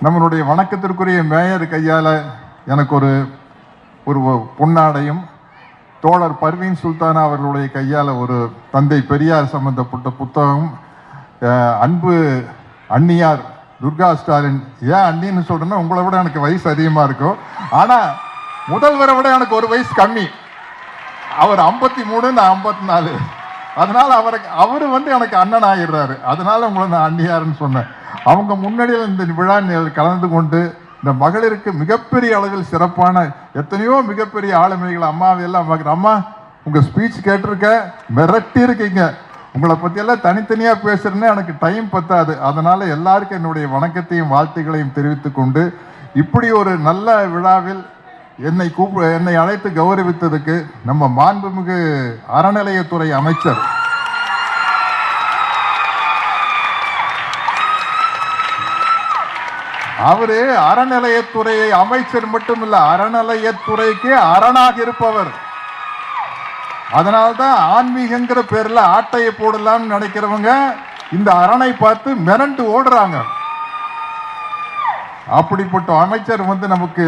நம்மளுடைய வணக்கத்திற்குரிய மேயர் கையால் எனக்கு ஒரு பொன்னாடையும், தோழர் பர்வீன் சுல்தானா அவர்களுடைய கையால் ஒரு தந்தை பெரியார் சம்பந்தப்பட்ட புத்தகம், அன்பு அண்ணியார் துர்கா ஸ்டாலின். ஏன் அண்ணின்னு சொல்றேன்னா, உங்களை விட எனக்கு வயசு அதிகமாக இருக்கும், ஆனால் முதல்வரை விட எனக்கு ஒரு வயசு கம்மி. அவர் 53, நான் 54. அதனால அவர் எனக்கு அண்ணன் ஆகிடுறாரு. அதனால உங்களை நான் அண்ணியாருன்னு சொன்னேன். அவங்க முன்னாடியில் இந்த விழா கலந்து கொண்டு இந்த மகளிருக்கு மிகப்பெரிய அளவில் சிறப்பான எத்தனையோ மிகப்பெரிய ஆளுமைகள் அம்மாவையெல்லாம் அம்மா உங்க ஸ்பீச் கேட்டிருக்க, மிரட்டி இருக்கீங்க. உங்களை பற்றியெல்லாம் தனித்தனியாக பேசுறேன்னு எனக்கு டைம் பத்தாது. அதனால எல்லாருக்கும் என்னுடைய வணக்கத்தையும் வாழ்த்துக்களையும் தெரிவித்துக் கொண்டு, இப்படி ஒரு நல்ல விழாவில் என்னை அழைத்து கௌரவித்ததுக்கு நம்ம மாண்புமிகு அறநிலையத்துறை அமைச்சர் அவரு அறநிலையத்துறை அமைச்சர் மட்டும் இல்ல, அறநிலையத்துறைக்கு அரணாக இருப்பவர். அதனால்தான் ஆன்மீகங்கிற பேர்ல ஆட்டையை போடலாம்னு நினைக்கிறவங்க இந்த அரணை பார்த்து மிரண்டு ஓடுறாங்க. அப்படிப்பட்ட அமைச்சர் நமக்கு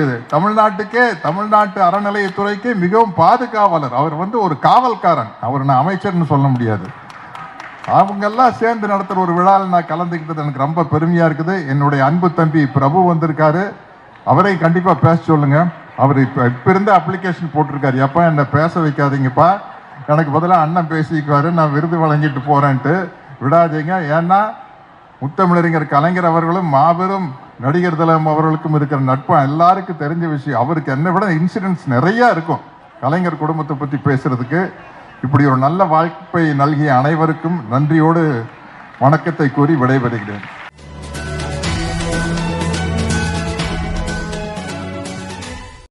தமிழ்நாட்டு அறநிலையத்துறைக்கு மிகவும் பாதுகாவலர். அவர் ஒரு காவல்காரன். அவர் நான் அமைச்சர்னு சொல்ல முடியாது. அவங்கெல்லாம் சேர்ந்து நடத்துகிற ஒரு விழாவில் நான் கலந்துக்கிட்டது எனக்கு ரொம்ப பெருமையாக இருக்குது. என்னுடைய அன்பு தம்பி பிரபு வந்திருக்காரு. அவரை கண்டிப்பாக பேச சொல்லுங்க. அவர் இப்போ இருந்த அப்ளிகேஷன் போட்டிருக்காரு, எப்போ என்னை பேச வைக்காதீங்கப்பா, எனக்கு பதிலாக அண்ணன் பேசிக்குவாரு, நான் விருது வழங்கிட்டு போகிறேன்ட்டு விடாதீங்க. ஏன்னா முத்தமிழறிஞர் கலைஞர் அவர்களும் மாபெரும் நடிகர் திலகம் அவர்களுக்கும் இருக்கிற நட்பு எல்லாருக்கும் தெரிஞ்ச விஷயம். அவருக்கு என்னை விட இன்சிடென்ட்ஸ் நிறையா இருக்கும் கலைஞர் குடும்பத்தை பற்றி பேசுறதுக்கு. இப்படி ஒரு நல்ல வாய்ப்பை நல்கிய அனைவருக்கும் நன்றியோடு வணக்கத்தை கூறி விடைபெறுகிறேன்.